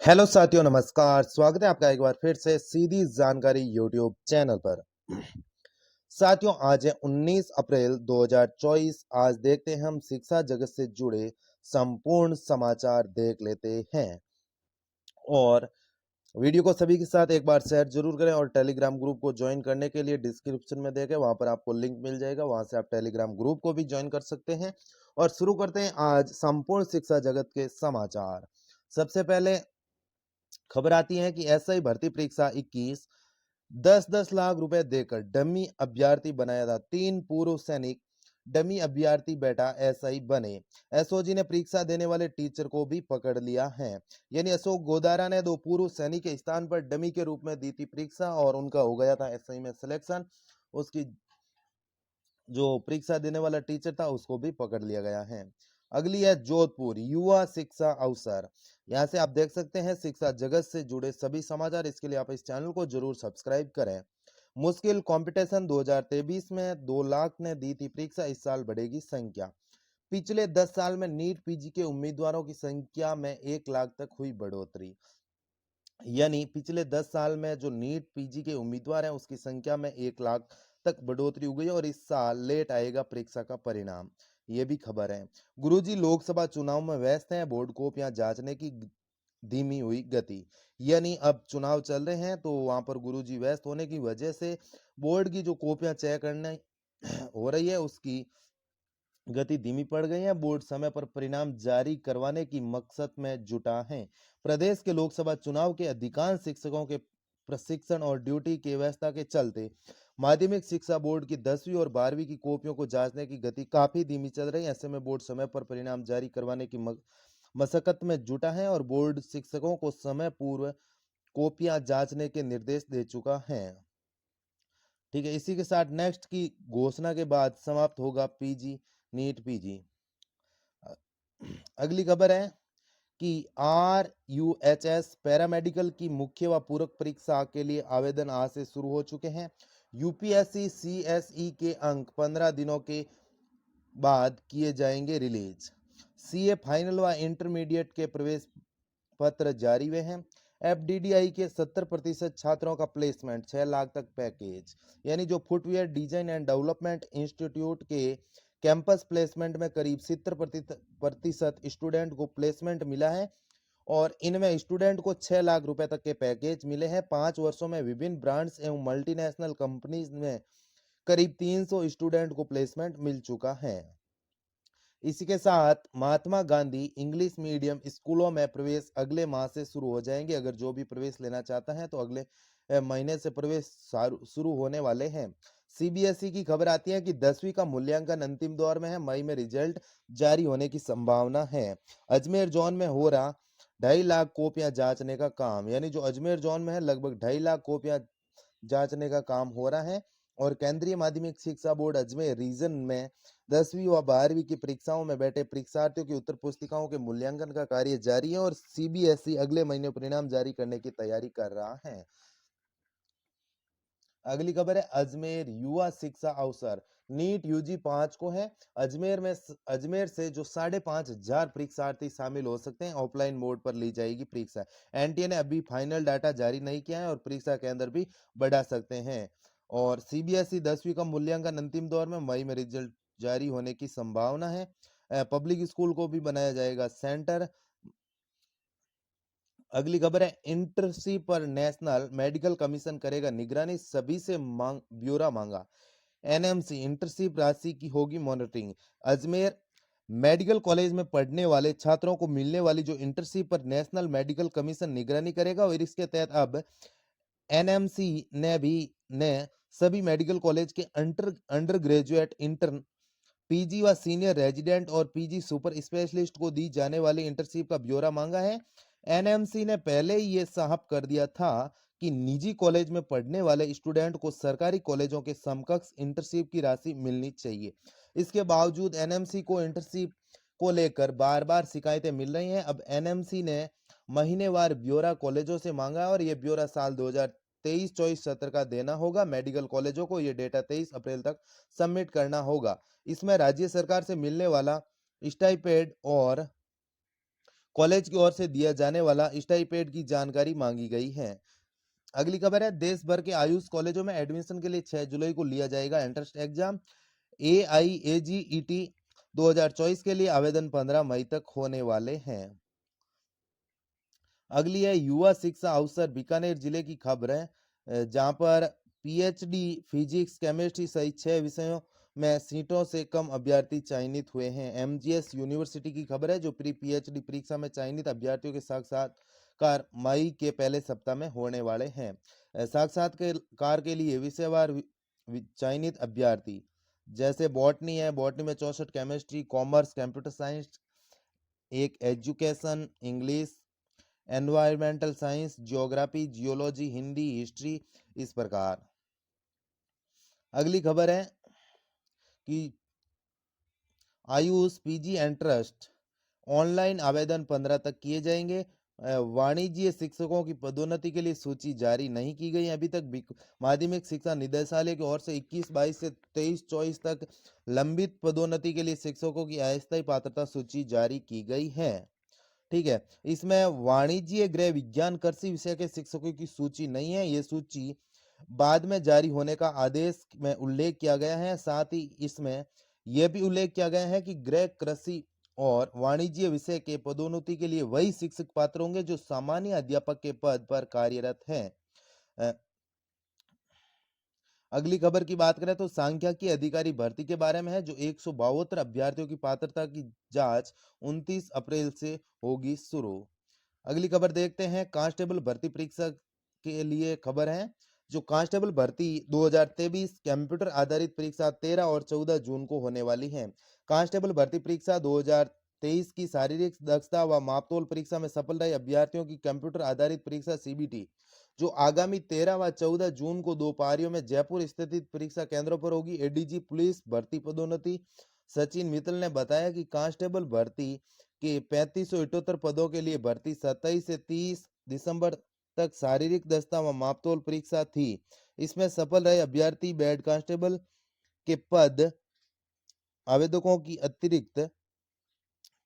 Hello साथियों, नमस्कार। स्वागत है आपका एक बार फिर से सीधी जानकारी यूट्यूब चैनल पर। साथियों, आज है 19 अप्रैल 2024। आज देखते हैं हम शिक्षा जगत से जुड़े संपूर्ण समाचार देख लेते हैं। और वीडियो को सभी के साथ एक बार शेयर जरूर करें और टेलीग्राम ग्रुप को ज्वाइन करने के लिए डिस्क्रिप्शन में देखें, वहां पर आपको लिंक मिल जाएगा, वहां से आप टेलीग्राम ग्रुप को भी ज्वाइन कर सकते हैं। और शुरू करते हैं आज संपूर्ण शिक्षा जगत के समाचार। सबसे पहले खबर आती है कि एसआई भर्ती परीक्षा 21 10-10 लाख रुपए देकर डमी अभ्यर्थी बनाया था। 3 पूर्व सैनिक डमी अभ्यर्थी बेटा एसआई बने। एसओजी ने परीक्षा देने वाले टीचर को भी पकड़ लिया है। यानी अशोक गोदारा ने 2 पूर्व सैनिक के स्थान पर डमी के रूप में दी थी परीक्षा और उनका हो गया था एसआई में सिलेक्शन। उसकी जो परीक्षा देने वाला टीचर था उसको भी पकड़ लिया गया है। अगली है जोधपुर युवा शिक्षा अवसर। यहाँ से आप देख सकते हैं शिक्षा जगत से जुड़े सभी समाचार। इसके लिए आप इस चैनल को जरूर सब्सक्राइब करें। मुश्किल कंपटीशन 2023 में 2 लाख ने दी थी परीक्षा, इस साल बढ़ेगी संख्या। पिछले 10 साल में नीट पीजी के उम्मीदवारों की संख्या में 1 लाख तक हुई बढ़ोतरी। यानी पिछले 10 साल में जो नीट पीजी के उम्मीदवार हैं उसकी संख्या में 1 लाख तक बढ़ोतरी हो गई और इस साल लेट आएगा परीक्षा का परिणाम। ये भी खबर है। गुरुजी लोकसभा चुनाव में व्यस्त हैं, बोर्ड कॉपियां जांचने की धीमी हुई गति। यानी अब चुनाव चल रहे हैं तो वहां पर गुरुजी व्यस्त होने की वजह से बोर्ड की जो कॉपियां चेक करने हो रही है उसकी गति धीमी पड़ गई है। बोर्ड समय पर परिणाम जारी करवाने की मकसद में जुटा है। प्रदेश के लोकसभा चुनाव के अधिकांश शिक्षकों के प्रशिक्षण और ड्यूटी की व्यवस्था के चलते माध्यमिक शिक्षा बोर्ड की 10वीं और 12वीं की कॉपियों को जांचने की गति काफी धीमी चल रही है। ऐसे में बोर्ड समय पर परिणाम जारी करवाने की मशक्कत में जुटा है और बोर्ड शिक्षकों को समय पूर्व कॉपियां जांचने के निर्देश दे चुका है। ठीक है, इसी के साथ नेक्स्ट की घोषणा के बाद समाप्त होगा पीजी नीट पीजी। अगली खबर है कि RUHS पैरामेडिकल की मुख्य व पूरक परीक्षा के लिए आवेदन आज से शुरू हो चुके हैं। यूपीएससी CSE के अंक 15 दिनों के बाद किए जाएंगे रिलीज। सीए फाइनल व इंटरमीडिएट के प्रवेश पत्र जारी हुए हैं। FDDI के 70% छात्रों का प्लेसमेंट, 6 लाख तक पैकेज। यानी जो footwear design and development institute के कैंपस प्लेसमेंट में करीब 70% स्टूडेंट को प्लेसमेंट मिला है और इनमें स्टूडेंट को 6 लाख रुपए तक के पैकेज मिले हैं। 5 वर्षों में विभिन्न ब्रांड्स एवं मल्टीनेशनल कंपनीज में करीब 300 स्टूडेंट को प्लेसमेंट मिल चुका है। इसी के साथ महात्मा गांधी इंग्लिश मीडियम स्कूलों में प्रवेश अगले माह से शुरू हो जाएंगे। अगर जो भी प्रवेश लेना चाहता है तो अगले महीने से प्रवेश शुरू होने वाले हैं। CBSE की खबर आती है कि 10वीं का मूल्यांकन अंतिम दौर में है। मई में रिजल्ट जारी होने की संभावना है। अजमेर जोन में हो रहा 2.5 लाख कॉपियां जांचने का काम। यानी जो अजमेर जोन में है लगभग 2.5 लाख कॉपियां जांचने का काम हो रहा है। और केंद्रीय माध्यमिक शिक्षा बोर्ड अजमेर रीजन में 10वीं व 12वीं की परीक्षाओं में बैठे परीक्षार्थियों की उत्तर पुस्तिकाओं के मूल्यांकन का कार्य जारी है और CBSE अगले महीने परिणाम जारी करने की तैयारी कर रहा है। अगली खबर है अजमेर युवा शिक्षा अवसर। नीट यूजी 5 को है। अजमेर से जो 5,500 परीक्षार्थी शामिल हो सकते हैं। ऑफलाइन मोड पर ली जाएगी परीक्षा। एनटीए ने अभी फाइनल डाटा जारी नहीं किया है और परीक्षा केंद्र भी बढ़ा सकते हैं। और CBSE 10वीं का मूल्यांकन अंतिम दौर में, मई में रिजल्ट जारी होने की संभावना है। पब्लिक स्कूल को भी बनाया जाएगा सेंटर। अगली खबर है इंटर्नशिप पर नेशनल मेडिकल कमीशन करेगा निगरानी, सभी से ब्यौरा मांगा। NMC इंटर्नशिप राशि की होगी मॉनिटरिंग। अजमेर मेडिकल कॉलेज में पढ़ने वाले छात्रों को मिलने वाली जो इंटर्नशिप पर नेशनल मेडिकल कमीशन निगरानी करेगा और इसके तहत अब NMC ने सभी मेडिकल कॉलेज के अंडर ग्रेजुएट, इंटर्न, पीजी व सीनियर रेजिडेंट और पीजी सुपर स्पेशलिस्ट को दी जाने वाली इंटर्नशिप का ब्यौरा मांगा है। NMC ने पहले ही ये साफ कर दिया था कि निजी कॉलेज में पढ़ने वाले स्टूडेंट को सरकारी कॉलेजों के समकक्ष इंटर्नशिप की राशि मिलनी चाहिए। इसके बावजूद NMC को इंटर्नशिप को लेकर बार बार शिकायतें मिल रही हैं। अब NMC ने महीनेवार ब्यौरा कॉलेजों से मांगा है और ये ब्यौरा साल 2023-24 सत्र का देना होगा। मेडिकल कॉलेजों को ये डेटा 23 अप्रैल तक सबमिट करना होगा। इसमें राज्य सरकार से मिलने वाला स्टाइपेंड और कॉलेज की ओर से दिया जाने वाला स्टाइपेंड की जानकारी मांगी गई है। अगली खबर है, देश भर के आयुष कॉलेजों में एडमिशन के लिए 6 जुलाई को लिया जाएगा एंट्रेंस एग्जाम। AIAGET 2024 के लिए आवेदन 15 मई तक होने वाले हैं। अगली है युवा शिक्षा अवसर बीकानेर जिले की खबर है, जहां पर PhD फिजिक्स केमिस्ट्री सहित 6 विषयों में सीटों से कम अभ्यर्थी चयनित हुए हैं। MGS यूनिवर्सिटी की खबर है, जो प्री PhD परीक्षा में चयनित अभ्यर्थियों के साक्षात्कार मई के पहले सप्ताह में होने वाले हैं। साक्षात्कार के लिए विषयवार चयनित अभ्यर्थी जैसे बॉटनी है, बॉटनी में 64, केमिस्ट्री, कॉमर्स, कंप्यूटर साइंस, एक education, English, environmental science, geography, geology, Hindi, history, इस प्रकार। अगली खबर है कि आयुष PG एंट्रेंस ऑनलाइन आवेदन 15 तक किए जाएंगे। वाणिज्य शिक्षकों की पदोन्नति के लिए सूची जारी नहीं की गई अभी तक। माध्यमिक शिक्षा निदेशालय की ओर से 21-22 से 23-24 तक लंबित पदोन्नति के लिए शिक्षकों की अस्थायी पात्रता सूची जारी की गई है। ठीक है, इसमें वाणिज्य, गृह विज्ञान, कृषि विषय के शिक्षकों की सूची नहीं है। ये सूची बाद में जारी होने का आदेश में उल्लेख किया गया है। साथ ही इसमें यह भी उल्लेख किया गया है कि गृह, कृषि और वाणिज्य विषय के पदोन्नति के लिए वही शिक्षक पात्र होंगे जो सामान्य अध्यापक के पद पर कार्यरत हैं। अगली खबर की बात करें तो सांख्यिकी अधिकारी भर्ती के बारे में है, जो 172 अभ्यर्थियों की पात्रता की जांच 29 अप्रैल से होगी शुरू। अगली खबर देखते हैं, कांस्टेबल भर्ती परीक्षा के लिए खबर है, जो कांस्टेबल भर्ती 2023 कंप्यूटर आधारित परीक्षा 13 और 14 जून को होने वाली है। कांस्टेबल भर्ती परीक्षा 2023 की शारीरिक दक्षता व मापतोल परीक्षा में सफल रहे अभ्यर्थियों की कंप्यूटर आधारित परीक्षा CBT, जो आगामी 13 व 14 जून को 2 पारियों में जयपुर स्थित परीक्षा केंद्रों पर होगी। ADG पुलिस भर्ती पदोन्नति सचिन मित्तल ने बताया कि कांस्टेबल भर्ती के 3578 पदों के लिए भर्ती 27 से 30 दिसंबर तक शारीरिक दक्षता व मापतोल परीक्षा थी। इसमें सफल रहे अभ्यर्थी हेड कांस्टेबल के पद आवेदकों की अतिरिक्त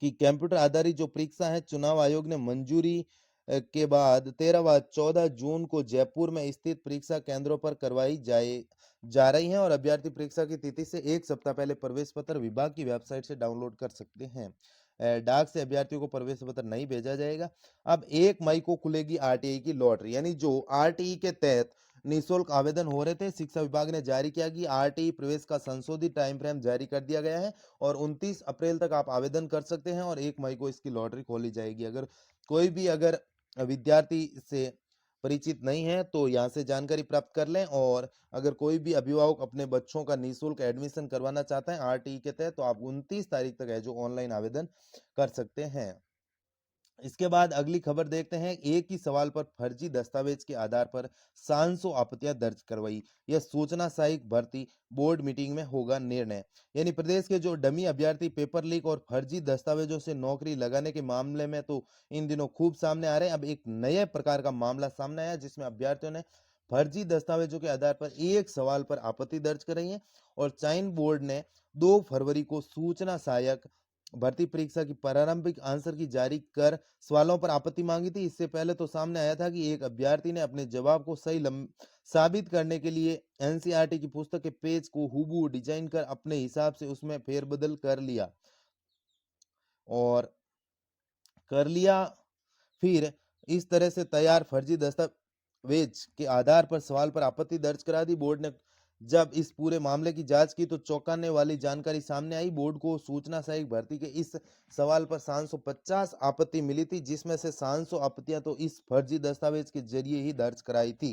कि कंप्यूटर आधारित जो परीक्षा है चुनाव आयोग ने मंजूरी के बाद 13 व 14 जून को जयपुर में स्थित परीक्षा केंद्रों पर करवाई जा रही हैं और अभ्यर्थी परीक्षा की तिथि से 1 सप्ताह पहले प्रवेश पत्र विभाग की वेबसाइट से डाउनलोड कर सकते हैं। डाक से अभ्यर्थियों को प्रवेश पत्र नहीं भेजा जाएगा। अब 1 मई को खुलेगी RTI की लॉटरी, यानी जो RTI के तहत निःशुल्क आवेदन हो रहे थे, शिक्षा विभाग ने जारी किया कि RTI प्रवेश का संशोधित टाइम फ्रेम जारी कर दिया गया है और 29 अप्रैल तक आप आवेदन कर सकते हैं और 1 मई को इसकी लॉटरी खोली जाएगी। अगर कोई भी विद्यार्थी से परिचित नहीं है तो यहाँ से जानकारी प्राप्त कर लें, और अगर कोई भी अभिभावक अपने बच्चों का निःशुल्क एडमिशन करवाना चाहते हैं RTI के तहत, तो आप 29 तारीख तक है जो ऑनलाइन आवेदन कर सकते हैं। इसके बाद अगली खबर देखते हैं, एक ही सवाल पर फर्जी दस्तावेज के आधार पर 700 आपत्तियां दर्ज करवाई। यह सूचना सहायक भर्ती बोर्ड मीटिंग में होगा निर्णय। यानी प्रदेश के जो डमी अभ्यर्थी पेपर लीक और फर्जी दस्तावेजों से नौकरी लगाने के मामले में तो इन दिनों खूब सामने आ रहे हैं। अब एक नए प्रकार का मामला सामने आया जिसमें अभ्यर्थियों ने फर्जी दस्तावेजों के आधार पर एक सवाल पर आपत्ति दर्ज कराई है और चयन बोर्ड ने 2 फरवरी को सूचना सहायक भर्ती परीक्षा की प्रारंभिक आंसर की जारी कर सवालों पर आपत्ति मांगी थी। इससे पहले तो सामने आया था कि एक अभ्यर्थी ने अपने जवाब को सही साबित करने के लिए NCERT की पुस्तक के पेज को हूबहू डिजाइन कर अपने हिसाब से उसमें फेरबदल और कर लिया। फिर इस तरह से तैयार फर्जी दस्तावेज के आधार पर सवाल पर आपत्ति दर्ज करा दी। बोर्ड ने जब इस पूरे मामले की जांच की तो चौंकाने वाली जानकारी सामने आई। बोर्ड को सूचना सहायक भर्ती के इस सवाल पर 750 आपत्ति मिली थी, जिसमें से 700 आपत्तियां तो इस फर्जी दस्तावेज के जरिए ही दर्ज कराई थी।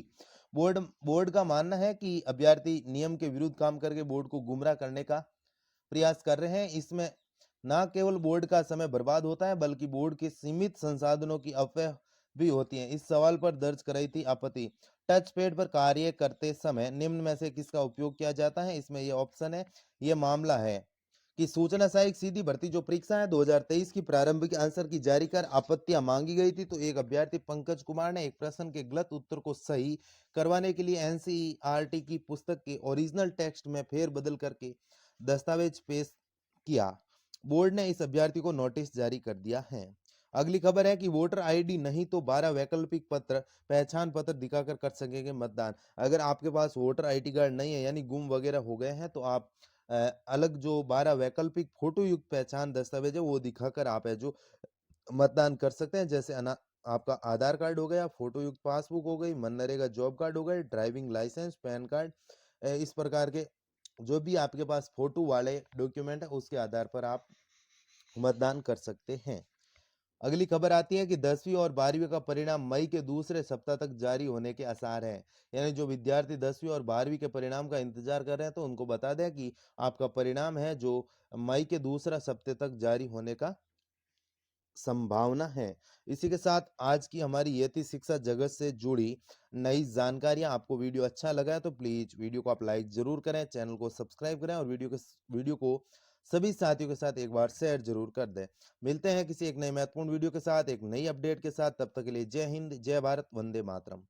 बोर्ड का मानना है कि अभ्यर्थी नियम के विरुद्ध काम करके बोर्ड को गुमराह करने का प्रयास कर रहे हैं। इसमें न केवल बोर्ड का समय बर्बाद होता है बल्कि बोर्ड के सीमित संसाधनों की अफवाह भी होती है। इस सवाल पर दर्ज कराई थी आपत्ति, टच पैड पर कार्य करते समय निम्न में से किसका उपयोग किया जाता है। इसमें यह ऑप्शन है, यह मामला है कि सूचना सहायक सीधी भर्ती जो परीक्षा है 2023 की प्रारंभिक आंसर की जारी कर आपत्तियां मांगी गई थी, तो एक अभ्यर्थी पंकज कुमार ने एक प्रश्न के गलत उत्तर को सही करवाने के लिए NCERT की पुस्तक के ओरिजिनल टेक्स्ट में फेरबदल करके दस्तावेज पेश किया। बोर्ड ने इस अभ्यर्थी को नोटिस जारी कर दिया है। अगली खबर है कि वोटर आईडी नहीं तो 12 वैकल्पिक पत्र, पहचान पत्र दिखाकर कर सकेंगे मतदान। अगर आपके पास वोटर आईडी कार्ड नहीं है यानी गुम वगैरह हो गए हैं तो आप अलग जो 12 वैकल्पिक फोटो युक्त पहचान दस्तावेज है वो दिखाकर आप है जो मतदान कर सकते हैं। जैसे आपका आधार कार्ड हो गया, फोटो युक्त पासबुक हो गई, मनरेगा जॉब कार्ड हो गए, ड्राइविंग लाइसेंस, पैन कार्ड, इस प्रकार के जो भी आपके पास फोटो वाले डॉक्यूमेंट है उसके आधार पर आप मतदान कर सकते हैं। अगली खबर आती है कि 10वीं और 12वीं का परिणाम मई के दूसरे सप्ताह तक जारी होने के आसार हैं। यानी जो विद्यार्थी 10वीं और 12वीं के परिणाम का इंतजार कर रहे हैं तो उनको बता दें कि आपका परिणाम है जो मई के दूसरा सप्ताह तक जारी होने का संभावना है। इसी के साथ आज की हमारी ये थी शिक्षा जगत से जुड़ी नई जानकारियाँ। आपको वीडियो अच्छा लगा है तो प्लीज़ वीडियो को आप लाइक ज़रूर करें, चैनल को सब्सक्राइब करें और वीडियो को सभी साथियों के साथ एक बार शेयर ज़रूर कर दें। मिलते हैं किसी एक नए महत्वपूर्ण वीडियो के साथ, एक नई अपडेट के साथ। तब तक के लिए जय हिंद, जय भारत, वंदे मातरम।